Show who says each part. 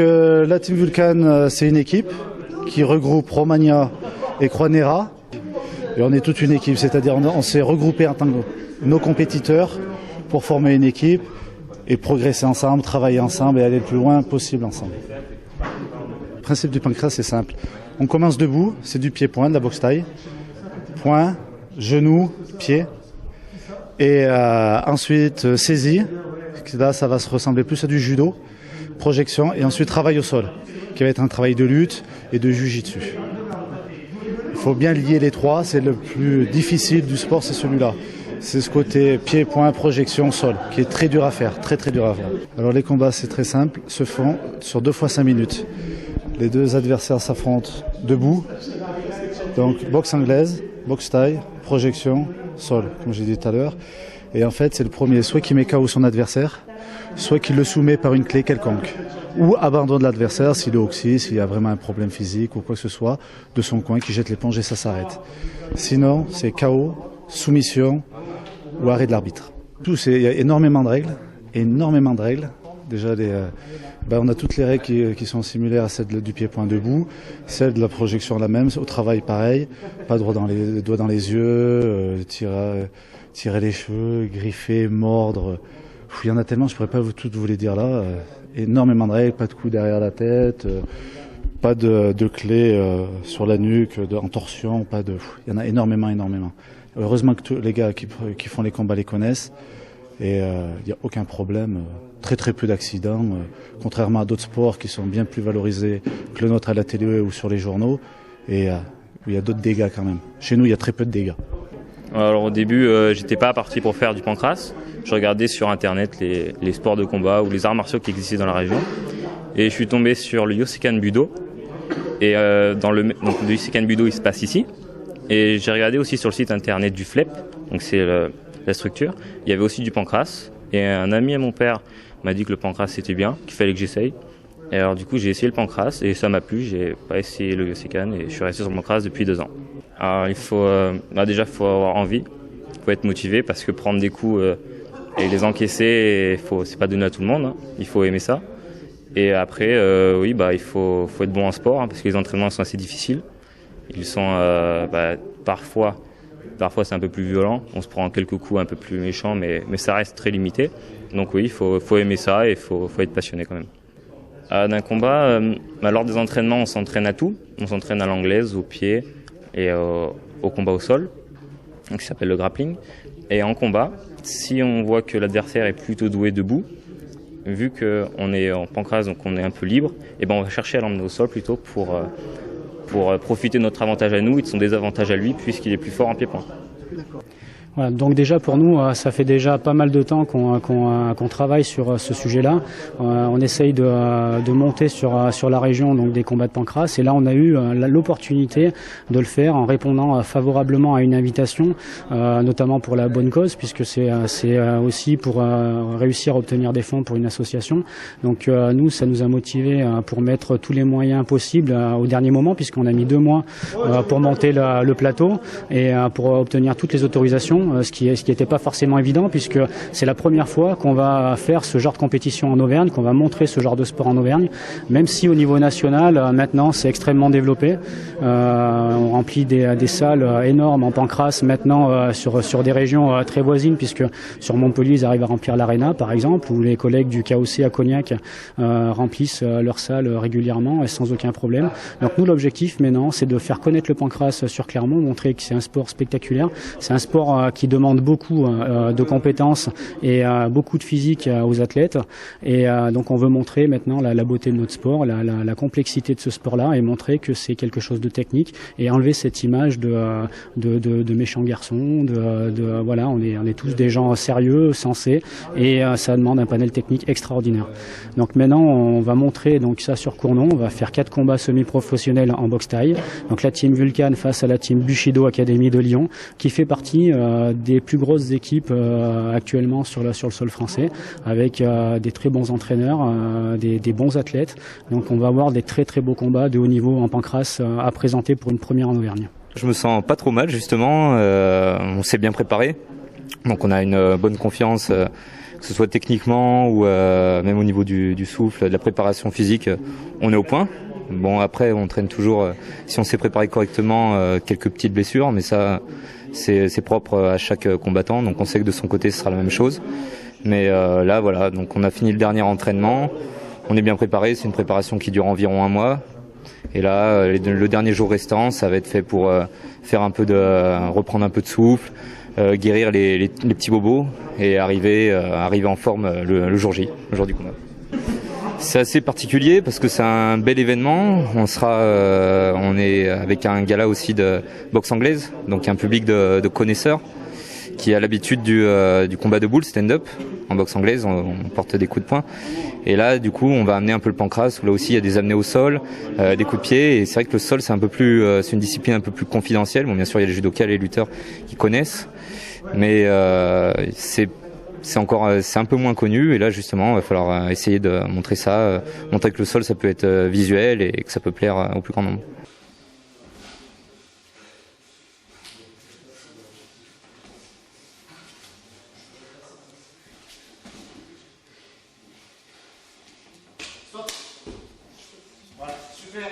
Speaker 1: La Team Vulcan, c'est une équipe qui regroupe Romagna et Croix-Néra. Et on est toute une équipe, c'est-à-dire on s'est regroupé en tant que nos compétiteurs pour former une équipe et progresser ensemble, travailler ensemble et aller le plus loin possible ensemble. Le principe du pancrace, c'est simple. On commence debout, c'est du pied-point, de la boxe taille. Point, genou, pied. Et ensuite, saisie. Là, ça va se ressembler plus à du judo. Projection. Et ensuite, travail au sol, qui va être un travail de lutte et de jiu-jitsu. Il faut bien lier les trois. C'est le plus difficile du sport, c'est celui-là. C'est ce côté pied, point, projection, sol, qui est très dur à faire, très dur à faire. Alors les combats, c'est très simple, se font sur 2 fois 5 minutes. Les deux adversaires s'affrontent debout. Donc boxe anglaise, boxe taille, projection, sol, comme j'ai dit tout à l'heure. Et en fait, c'est le premier, soit qui met KO son adversaire, soit qui le soumet par une clé quelconque. Ou abandonne l'adversaire s'il est oxy, s'il y a vraiment un problème physique ou quoi que ce soit, de son coin, qui jette l'éponge et ça s'arrête. Sinon, c'est KO, soumission ou arrêt de l'arbitre. Il y a énormément de règles. Déjà, on a toutes les règles qui sont similaires à celles du pied-point debout. Celle de la projection la même, au travail pareil. Pas de doigts dans les yeux, tirer les cheveux, griffer, mordre. Il y en a tellement, je ne pourrais pas toutes vous les dire là. Énormément de règles, pas de coups derrière la tête, pas de clé sur la nuque, en torsion, il y en a énormément. Heureusement que tous les gars qui font les combats les connaissent. Et il n'y a aucun problème, très peu d'accidents, contrairement à d'autres sports qui sont bien plus valorisés que le nôtre à la télé ou sur les journaux, et il y a d'autres dégâts quand même. Chez nous, il y a très peu de dégâts.
Speaker 2: Alors au début, j'étais pas parti pour faire du pancrace. Je regardais sur internet les sports de combat ou les arts martiaux qui existaient dans la région, et je suis tombé sur le Yosekan Budo. Et donc le Yosekan Budo, il se passe ici. Et j'ai regardé aussi sur le site internet du FLEP, donc c'est la structure. Il y avait aussi du pancrace. Et un ami à mon père m'a dit que le pancrace c'était bien, qu'il fallait que j'essaye. Et alors du coup j'ai essayé le pancrace et ça m'a plu. J'ai pas essayé le Yosekan et je suis resté sur le pancrace depuis 2 ans. Alors il faut déjà faut avoir envie, il faut être motivé parce que prendre des coups et les encaisser, c'est pas donné à tout le monde. Hein. Il faut aimer ça. Et après il faut être bon en sport parce que les entraînements sont assez difficiles. Ils sont parfois c'est un peu plus violent, on se prend quelques coups un peu plus méchants, mais ça reste très limité. Donc oui, il faut aimer ça et il faut être passionné quand même. D'un combat, lors des entraînements, on s'entraîne à tout. On s'entraîne à l'anglaise, au pied et au combat au sol, donc, qui s'appelle le grappling. Et en combat, si on voit que l'adversaire est plutôt doué debout, vu qu'on est en pancrace, donc on est un peu libre, et on va chercher à l'emmener au sol plutôt pour profiter de notre avantage à nous et de son désavantage à lui puisqu'il est plus fort en pied-point.
Speaker 3: Voilà, donc déjà pour nous, ça fait déjà pas mal de temps qu'on travaille sur ce sujet-là. On essaye de monter sur la région donc des combats de pancrace et là on a eu l'opportunité de le faire en répondant favorablement à une invitation, notamment pour la bonne cause puisque c'est aussi pour réussir à obtenir des fonds pour une association. Donc nous, ça nous a motivés pour mettre tous les moyens possibles au dernier moment puisqu'on a mis 2 mois pour monter le plateau et pour obtenir toutes les autorisations. Ce qui n'était pas forcément évident puisque c'est la première fois qu'on va faire ce genre de compétition en Auvergne, qu'on va montrer ce genre de sport en Auvergne, même si au niveau national maintenant c'est extrêmement développé. On remplit des salles énormes en pancrace maintenant sur des régions très voisines puisque sur Montpellier ils arrivent à remplir l'Arena par exemple, où les collègues du KOC à Cognac remplissent leurs salles régulièrement et sans aucun problème. Donc nous l'objectif maintenant c'est de faire connaître le pancrace sur Clermont, montrer que c'est un sport spectaculaire, c'est un sport qui demande beaucoup de compétences et beaucoup de physique aux athlètes. Et donc on veut montrer maintenant la beauté de notre sport, la complexité de ce sport-là et montrer que c'est quelque chose de technique et enlever cette image de méchants garçons. Voilà, on est tous des gens sérieux, sensés et ça demande un panel technique extraordinaire. Donc maintenant on va montrer donc ça sur Cournon. On va faire 4 combats semi-professionnels en boxe taille. Donc la team Vulcan face à la team Bushido Academy de Lyon, qui fait partie des plus grosses équipes actuellement sur le sol français, avec des très bons entraîneurs, des bons athlètes. Donc on va avoir des très beaux combats de haut niveau en pancrace à présenter pour une première en Auvergne.
Speaker 4: Je me sens pas trop mal justement, on s'est bien préparé, donc on a une bonne confiance que ce soit techniquement ou même au niveau du souffle, de la préparation physique, on est au point. Bon, après, on traîne toujours, si on s'est préparé correctement, quelques petites blessures, mais ça, c'est propre à chaque combattant, donc on sait que de son côté, ce sera la même chose. Mais là, voilà, donc on a fini le dernier entraînement, on est bien préparé, c'est une préparation qui dure environ 1 mois. Et là, le dernier jour restant, ça va être fait pour faire reprendre un peu de souffle, guérir les petits bobos et arriver en forme le jour J, le jour du combat. C'est assez particulier parce que c'est un bel événement. On est avec un gala aussi de boxe anglaise, donc un public de connaisseurs qui a l'habitude du combat debout, le stand-up. En boxe anglaise, on porte des coups de poing. Et là, du coup, on va amener un peu le pancrace, où là aussi il y a des amenés au sol, des coups de pied. Et c'est vrai que le sol, c'est c'est une discipline un peu plus confidentielle. Bon, bien sûr, il y a les judokas, les lutteurs qui connaissent, mais c'est un peu moins connu. Et là, justement, il va falloir essayer de montrer ça, montrer que le sol, ça peut être visuel et que ça peut plaire au plus grand nombre.
Speaker 5: Voilà, super.